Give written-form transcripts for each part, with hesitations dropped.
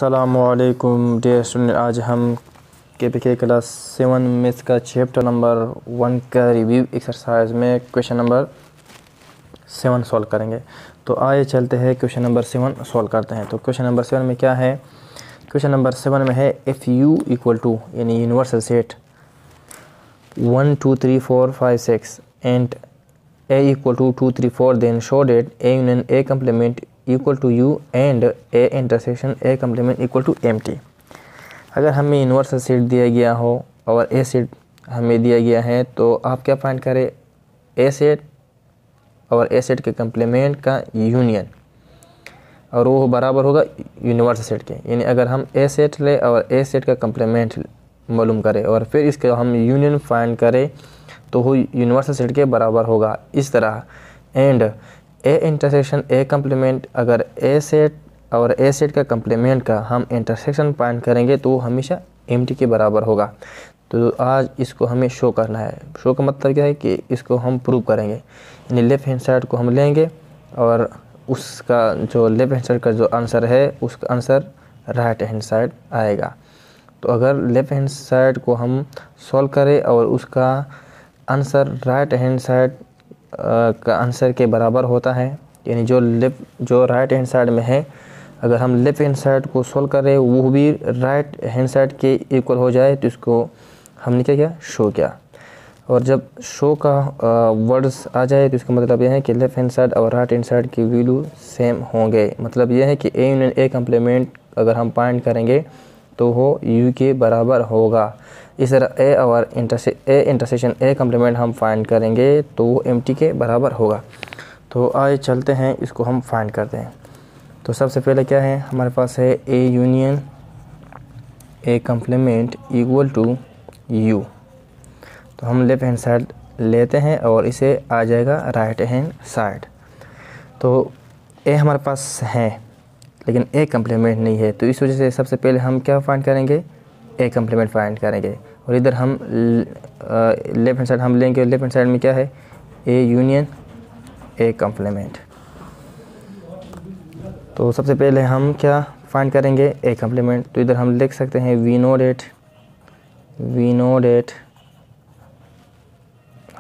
अस्सलामुअलैकुम dear student, आज हम के क्लास 7 मैथ्स का चैप्टर नंबर 1 का रिव्यू एक्सरसाइज में क्वेश्चन नंबर 7 सॉल्व करेंगे। तो आइए चलते हैं क्वेश्चन नंबर 7 सॉल्व करते हैं। तो क्वेश्चन नंबर 7 में क्या है? क्वेश्चन नंबर 7 में है इफ़ यू इक्वल टू यानी universal set 1 2 3 4 5 6 and A equal to 2 3 4 then show that A union A complement equal to U and A intersection A complement equal to empty। अगर हमें universal set दिया गया हो और A set हमें दिया गया है तो आप क्या फाइंड करें? A सेट और A सेट के कंप्लीमेंट का यूनियन, और वो बराबर होगा यूनिवर्सल सेट के। यानी अगर हम A सेट ले और A सेट का कंप्लीमेंट मालूम करें और फिर इसके हम यूनियन फाइंड करें तो वो यूनिवर्सल सेट के बराबर होगा। इस तरह and A intersection A complement, अगर ए सेट और ए सेट का कंप्लीमेंट का हम इंटरसेक्शन फाइंड करेंगे तो वो हमेशा एम्प्टी के बराबर होगा। तो आज इसको हमें शो करना है। शो का मतलब क्या है कि इसको हम प्रूव करेंगे। यानी लेफ्ट हैंड साइड को हम लेंगे और उसका जो लेफ्ट हैंड साइड का जो आंसर है उसका आंसर राइट हैंड साइड आएगा। तो अगर लेफ्ट हैंड साइड को हम सॉल्व करें और उसका आंसर राइट हैंड साइड का आंसर के बराबर होता है, यानी जो राइट हैंड साइड में है अगर हम लेफ्ट हैंड साइड को सॉल्व करें वो भी राइट हैंड साइड के इक्वल हो जाए तो इसको हमने क्या किया? शो किया। और जब शो का वर्ड्स आ जाए तो इसका मतलब यह है कि लेफ्ट हैंड साइड और राइट हैंड साइड की वैल्यू सेम होंगे। मतलब यह है कि ए यूनियन ए कंप्लीमेंट अगर हम फाइंड करेंगे तो वो यू के बराबर होगा। इस तरह ए और इंटरसेक्शन ए कंप्लीमेंट हम फाइंड करेंगे तो वो एम्प्टी के बराबर होगा। तो आइए चलते हैं, इसको हम फाइंड करते हैं। तो सबसे पहले क्या है हमारे पास है A union A complement equal to U. तो हम लेफ्ट हैंड साइड लेते हैं और इसे आ जाएगा राइट हैंड साइड। तो ए हमारे पास है लेकिन ए कंप्लीमेंट नहीं है, तो इस वजह से सबसे पहले हम क्या फाइंड करेंगे? ए कंप्लीमेंट फाइंड करेंगे। और इधर हम लेफ्ट हैंड साइड हम लेंगे। लेफ्ट हैंड साइड में क्या है? A union A complement. तो सबसे पहले हम क्या फाइंड करेंगे? ए कंप्लीमेंट। तो इधर हम लिख सकते हैं वी नो डेट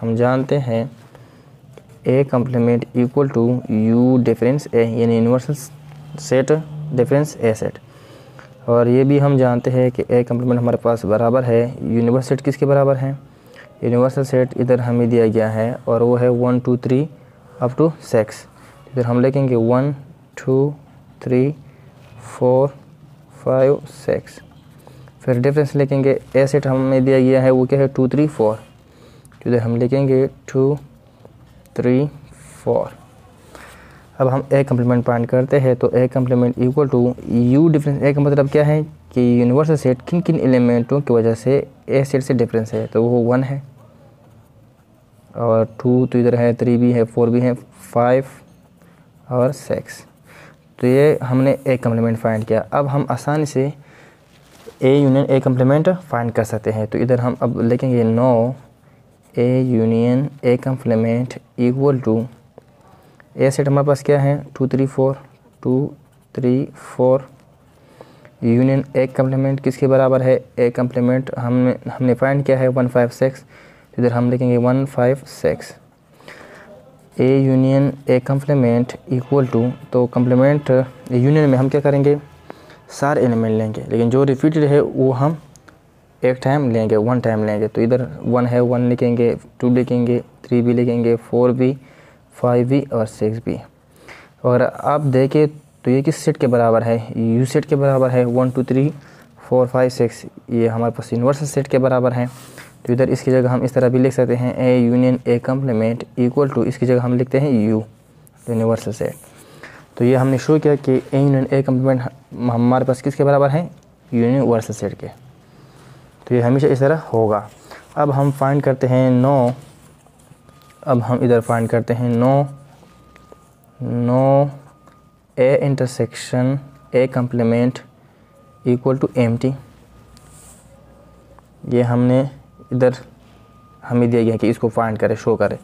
हम जानते हैं A complement equal to U difference A, यानी universal set difference A set. और ये भी हम जानते हैं कि ए कंप्लीमेंट हमारे पास बराबर है यूनिवर्सल सेट। किसके बराबर है? यूनिवर्सल सेट इधर हमें दिया गया है और वो है 1 2 3 अप टू 6। इधर हम लिखेंगे 1 2 3 4 5 6। फिर डिफरेंस लिखेंगे। ए सेट हमें दिया गया है वो क्या है? 2 3 4। इधर हम लिखेंगे 2 3 4। अब हम ए कंप्लीमेंट फाइंड करते हैं तो A complement equal to U difference. A का मतलब क्या है कि यूनिवर्सल सेट किन किन एलिमेंटों की वजह से ए सेट से डिफरेंस है, तो वो 1 है और 2 तो इधर है, 3 भी है, 4 भी है, 5 और 6। तो ये हमने ए कंप्लीमेंट फाइंड किया। अब हम आसानी से A union A complement find कर सकते हैं। तो इधर हम अब लिखेंगे now A union A complement equal to A set हमारे पास क्या है? 2 3 4 यूनियन ए कंप्लीमेंट किसके बराबर है? ए कंप्लीमेंट हमने फाइंड किया है 1 5 6। इधर हम लिखेंगे 1 5 6। A union A complement equal to, तो कंप्लीमेंट यूनियन में हम क्या करेंगे? सारे एलिमेंट लेंगे, लेकिन जो रिपीटेड है वो हम एक टाइम लेंगे, 1 टाइम लेंगे। तो इधर 1 है, 1 लिखेंगे, 2 लिखेंगे, 3 भी लिखेंगे, 4 भी, 5 भी और 6 भी। और आप देखें तो ये किस सेट के बराबर है? यू सेट के बराबर है। 1 2 3 4 5 6 ये हमारे पास यूनिवर्सल सेट के बराबर है। तो इधर इसकी जगह हम इस तरह भी लिख सकते हैं A union A complement equal to, इसकी जगह हम लिखते हैं यू यूनिवर्सल सेट। तो ये हमने शो किया कि ए यूनियन ए कंप्लीमेंट हमारे पास किसके बराबर है? यूनिवर्सल सेट के। तो ये हमेशा इस तरह होगा। अब हम फाइंड करते हैं नो। अब हम इधर फाइंड करते हैं no A intersection A complement equal to empty. ये हमने इधर हमें दिया गया कि इसको फाइंड करें, शो करें।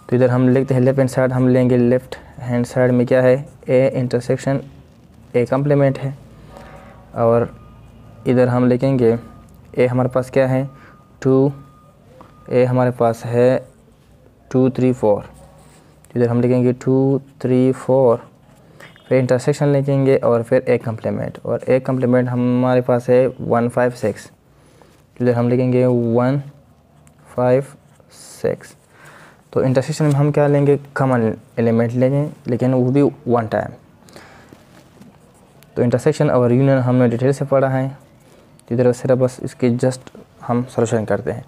तो इधर हम लिखते हैं लेफ्ट हैंड साइड हम लेंगे। लेफ्ट हैंड साइड में क्या है? ए इंटरसेक्शन ए कंप्लीमेंट है। और इधर हम लिखेंगे ए हमारे पास क्या है 2, ए हमारे पास है 2 3 4, इधर हम लिखेंगे 2 3 4, फिर इंटरसेक्शन लिखेंगे और फिर ए कम्प्लीमेंट, और ए कम्प्लीमेंट हमारे पास है 1 5 6, इधर हम लिखेंगे 1 5 6। तो इंटरसेक्शन में हम क्या लेंगे, कॉमन एलिमेंट लेंगे, लेकिन वो भी 1 टाइम। तो इंटरसेक्शन और यूनियन हमने डिटेल से पढ़ा है, इधर सिर्फ बस इसके जस्ट हम सॉल्यूशन करते हैं।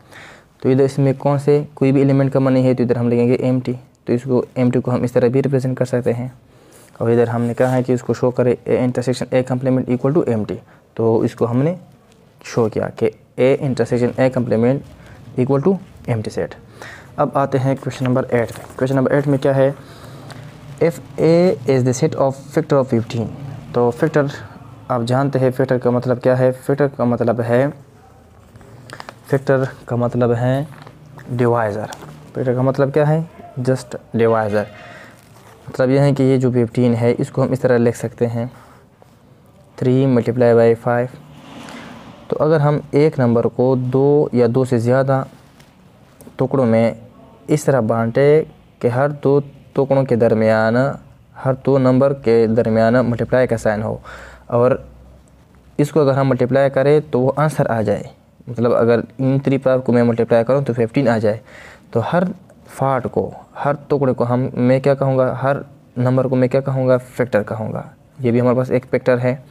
तो इधर इसमें कौन से कोई भी एलिमेंट कॉमन नहीं है, तो इधर हम लिखेंगे एम्प्टी, तो इसको एम्प्टी को हम इस तरह भी रिप्रेजेंट कर सकते हैं। और इधर हमने कहा है कि इसको शो करे A intersection A complement equal to empty, तो इसको हमने शो किया कि A intersection A complement equal to empty set. अब आते हैं क्वेश्चन नंबर 8 में। क्वेश्चन नंबर 8 में क्या है, if A is the set of factor of 15। तो फैक्टर आप जानते हैं फैक्टर का मतलब क्या है, फैक्टर का मतलब है डिवाइज़र। फैक्टर का मतलब क्या है, जस्ट डिवाइज़र। मतलब यह है कि ये जो 15 है इसको हम इस तरह लिख सकते हैं 3 × 5। तो अगर हम एक नंबर को 2 या 2 से ज़्यादा टुकड़ों में इस तरह बांटे कि हर 2 टुकड़ों के दरमियान, हर 2 नंबर के दरमियान मल्टीप्लाई का साइन हो, और इसको अगर हम मल्टीप्लाई करें तो वो आंसर आ जाए, मतलब अगर इन 3 को मैं मल्टीप्लाई करूं तो 15 आ जाए, तो हर पार्ट को, हर टुकड़े को मैं क्या कहूँगा, हर नंबर को मैं क्या कहूँगा, फैक्टर कहूँगा। ये भी हमारे पास एक फैक्टर है,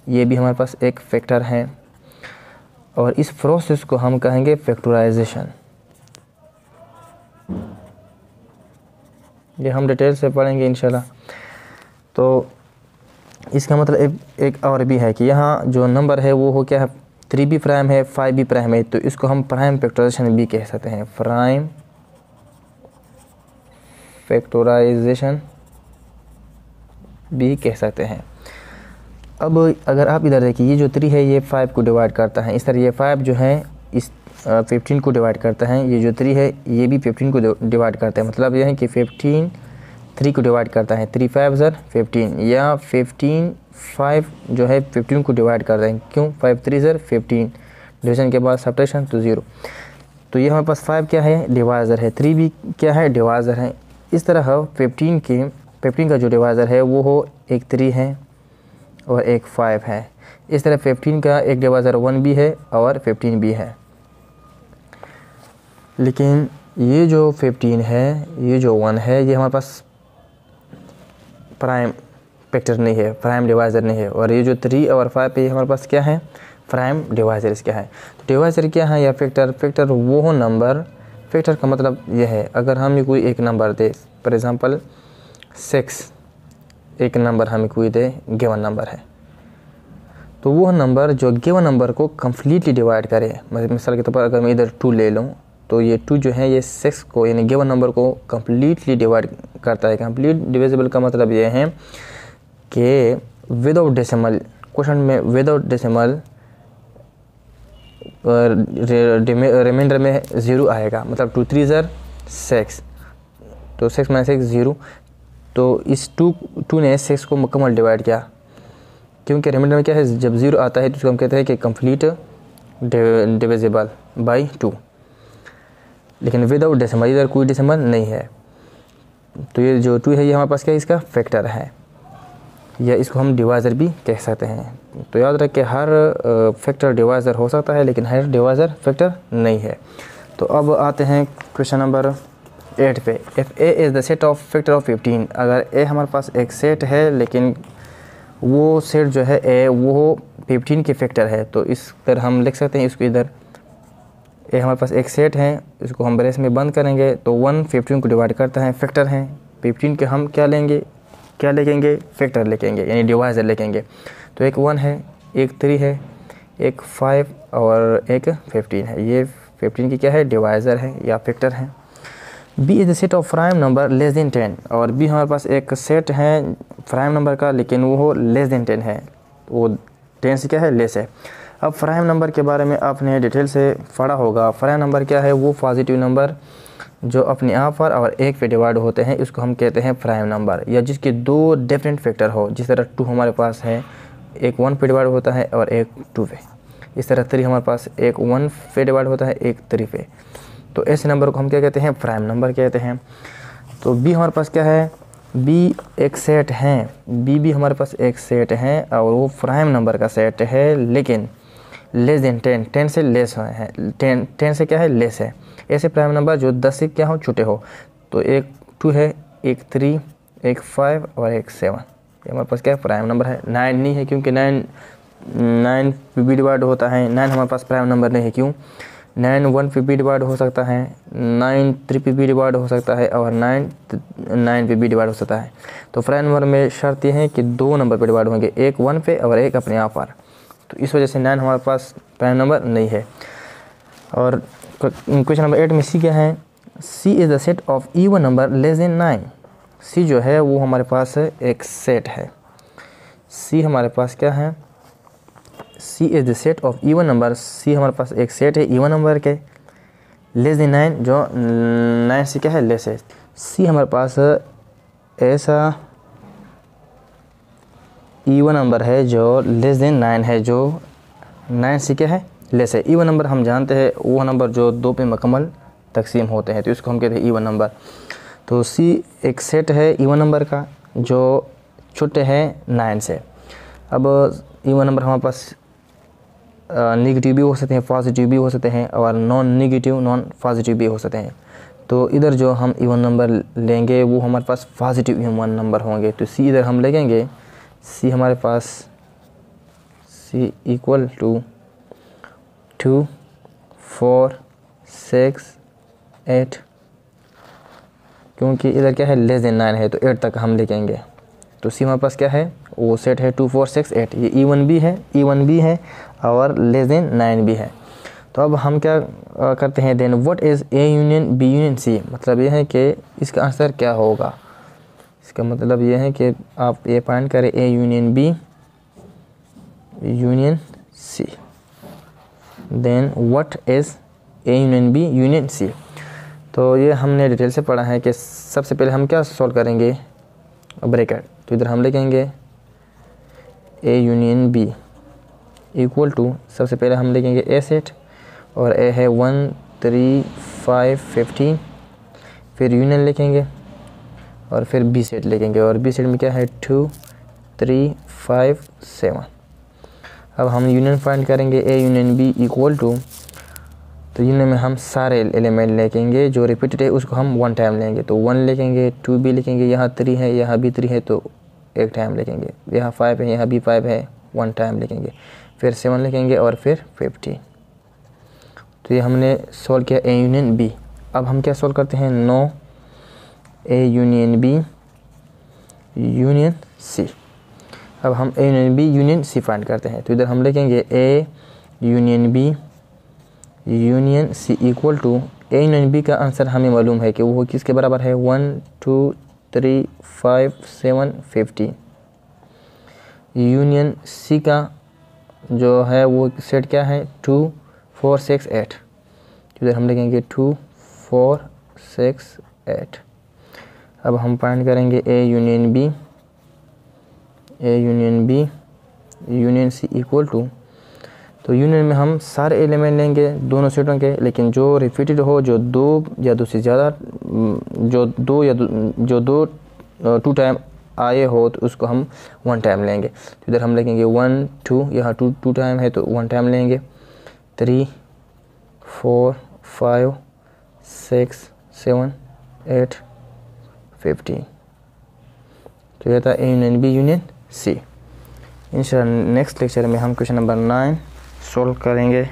ये भी हमारे पास एक फैक्टर है, और इस प्रोसेस को हम कहेंगे फैक्टराइजेशन। ये हम डिटेल से पढ़ेंगे इंशाल्लाह। तो इसका मतलब एक और भी है कि यहाँ जो नंबर है वो हो क्या है, 3 भी प्राइम है, 5 भी प्राइम है, तो इसको हम प्राइम फैक्टराइजेशन भी कह सकते हैं, प्राइम फैक्टराइजेशन भी कह सकते हैं। अब अगर आप इधर देखिए, ये जो 3 है ये 5 को डिवाइड करता है, इस तरह ये 5 जो है इस 15 को डिवाइड करता है, ये जो 3 है ये भी 15 को डिवाइड करता है। मतलब यह है कि 15 3 को डिवाइड करता है, 3 5 ज़र 15, या 15 5 जो है 15 को डिवाइड करता है। क्यों, 5 3 ज़र 15, डिवीजन के बाद सब्ट्रैक्शन तो 0। तो ये हमारे पास 5 क्या है, डिवाइज़र है, 3 भी क्या है, डिवाइज़र है। इस तरह 15 का जो डिवाइज़र है वो हो एक 3 है और एक 5 है। इस तरह 15 का एक डिवाइज़र 1 भी है और 15 भी है। लेकिन ये जो 15 है, ये जो 1 है, ये हमारे पास प्राइम फैक्टर नहीं है, प्राइम डिवाइज़र नहीं है, और ये जो 3 और 5 है ये हमारे पास क्या है, प्राइम डिवाइज़र क्या है। तो डिवाइज़र क्या है या फैक्टर वो हो नंबर, फैक्टर का मतलब यह है अगर हमें कोई एक नंबर दे, फॉर एग्ज़ाम्पल 6 एक नंबर हमें कोई दे, गिवन नंबर है, तो वो नंबर जो गिवन नंबर को कम्प्लीटली डिवाइड करे, मिसाल के तौर पर अगर मैं इधर 2 ले लूँ, तो ये 2 जो है ये 6 को यानी गिवन नंबर को कम्प्लीटली डिवाइड करता है। कंप्लीट डिविजिबल का मतलब ये है कि विदाउट डेसिमल, क्वेश्चन में विदाउट डेसिमल रिमाइंडर में 0 आएगा, मतलब 2 3 ज़र 6, तो 6 - 6 0। तो इस 2 ने 6 को मुकम्मल डिवाइड किया, क्योंकि रिमाइंडर में क्या है, जब 0 आता है तो उसको हम कहते हैं कि कंप्लीट डिविजिबल बाई 2। लेकिन विदाउट डेसिमल, इधर कोई डेसिमल नहीं है, तो ये जो 2 है ये हमारे पास क्या है, इसका फैक्टर है, या इसको हम डिवाइज़र भी कह सकते हैं। तो याद रखें हर फैक्टर डिवाइज़र हो सकता है, लेकिन हर डिवाइज़र फैक्टर नहीं है। तो अब आते हैं क्वेश्चन नंबर 8 पे। If A is the set of factor of 15, अगर ए हमारे पास एक सेट है, लेकिन वो सेट जो है ए वो 15 के फैक्टर है, तो इस तरह हम लिख सकते हैं इसको, इधर ए हमारे पास एक सेट है, इसको हम ब्रेस में बंद करेंगे, तो 1 15 को डिवाइड करता है, फैक्टर है 15 के, हम क्या लिखेंगे, फैक्टर लिखेंगे, यानी डिवाइज़र लिखेंगे। तो एक 1 है, एक 3 है, एक 5 और एक 15 है, ये 15 की क्या है, डिवाइज़र है या फैक्टर है। B is the set of prime number less than 10, और बी हमारे पास एक सेट है प्राइम नंबर का, लेकिन वो लेस देन 10 है, वो 10 से क्या है, लेस है। अब प्राइम नंबर के बारे में आपने डिटेल से पढ़ा होगा। प्राइम नंबर क्या है, वो पॉजिटिव नंबर जो अपने आप पर और 1 पे डिवाइड होते हैं, इसको हम कहते हैं प्राइम नंबर, या जिसके 2 डिफरेंट फैक्टर हो। जिस तरह 2 हमारे पास है, एक 1 पे डिवाइड होता है और एक 2 पे। इस तरह 3 हमारे पास एक 1 पे डिवाइड होता है, एक 3 पे। तो ऐसे नंबर को हम क्या कहते हैं, प्राइम नंबर कहते हैं। तो बी हमारे पास क्या है, बी एक सेट है, बी भी हमारे पास एक सेट है और वो प्राइम नंबर का सेट है, लेकिन लेस देन 10, 10 से लेस है, 10 से क्या है, लेस है। ऐसे प्राइम नंबर जो 10 से क्या हो, छोटे हो। तो एक 2 है, एक 3, एक 5 और एक 7, ये हमारे पास क्या है, प्राइम नंबर है। 9 नहीं है क्योंकि 9 पे भी डिवाइड होता है, 9 हमारे पास प्राइम नंबर नहीं है। क्यों, 9 1 पे भी डिवाइड हो सकता है, 9 3 पे भी डिवाइड हो सकता है और 9 पे भी डिवाइड हो सकता है। तो प्राइम नंबर में शर्त यह है कि 2 नंबर पे डिवाइड होंगे, एक 1 पे और एक अपने आप पर। तो इस वजह से 9 हमारे पास प्राइम नंबर नहीं है। और क्वेश्चन नंबर 8 में सी क्या है, C is the set of even number less than 9। C जो है वो हमारे पास एक सेट है। सी हमारे पास क्या है, C is the set of even number. C हमारे पास एक सेट है इवन नंबर के, लेस देन 9 जो 9 से क्या है, लेस है। सी हमारे पास ऐसा इवन नंबर है जो लेस देन 9 है, जो 9 से क्या है, लेस है। इवन नंबर हम जानते हैं वो नंबर जो 2 पे मुकम्मल तकसीम होते हैं, तो इसको हम कहते हैं इवन नंबर। तो सी एक सेट है इवन नंबर का जो छोटे हैं 9 से। अब इवन नंबर हमारे पास नेगेटिव भी हो सकते हैं, पॉजिटिव भी हो सकते हैं और नॉन नेगेटिव नॉन पॉजिटिव भी हो सकते हैं। तो इधर जो हम इवन नंबर लेंगे वो हमारे पास पॉजिटिव इवन नंबर होंगे। तो सी इधर हम लेंगे, सी हमारे पास सी इक्वल टू 2 4 6 8, क्योंकि इधर क्या है, लेस देन 9 है तो 8 तक हम लिखेंगे। तो सी हमारे पास क्या है, वो सेट है 2 4 6 8। ये इवन भी है और लेस देन 9 भी है। तो अब हम क्या करते हैं, then what is A union B union C. मतलब ये है कि इसका आंसर क्या होगा। इसका मतलब ये है कि आप ये फाइंड करें A union B union C, then what is A union B union C. तो ये हमने डिटेल से पढ़ा है कि सबसे पहले हम क्या सॉल्व करेंगे, ब्रैकेट। तो इधर हम लिखेंगे A union B equal to, सबसे पहले हम लिखेंगे ए सेट, और ए है 1 3 5 15, फिर यूनियन लिखेंगे और फिर बी सेट लिखेंगे, और बी सेट में क्या है 2 3 5 7। अब हम यूनियन फाइंड करेंगे A union B equal to, तो यूनियन में हम सारे एलिमेंट लिखेंगे जो रिपीटेड है उसको हम 1 टाइम लेंगे। तो 1 लिखेंगे, 2 भी लिखेंगे, यहाँ 3 है, यहाँ भी 3 है तो 1 टाइम लिखेंगे, यहाँ 5 है, यहाँ भी 5 है, 1 टाइम लिखेंगे, फिर 7 लिखेंगे और फिर 15। तो ये हमने सॉल्व किया ए यूनियन बी। अब हम क्या सॉल्व करते हैं, no A union B union C. अब हम A union B union C find करते हैं। तो इधर हम लिखेंगे A union B union C equal to, A union B का आंसर हमें मालूम है कि वो किसके बराबर है, 1 2 3 5 7 15। यूनियन सी का जो है वो सेट क्या है, 2 4 6 8। इधर हम लिखेंगे 2 4 6 8। अब हम फाइंड करेंगे A union B union C equal to, तो यूनियन में हम सारे एलिमेंट लेंगे दोनों सेटों के, लेकिन जो रिपीटेड हो, जो 2 या 2 से ज़्यादा, जो 2 टाइम आए हो तो उसको हम 1 टाइम लेंगे। तो इधर हम लिखेंगे 1 2, यहाँ 2 टाइम है तो 1 टाइम लेंगे, 3 4 5 6 7 8 15। तो यह था A union B union C. इंशाअल्लाह नेक्स्ट लेक्चर में हम क्वेश्चन नंबर 9 सॉल्व करेंगे।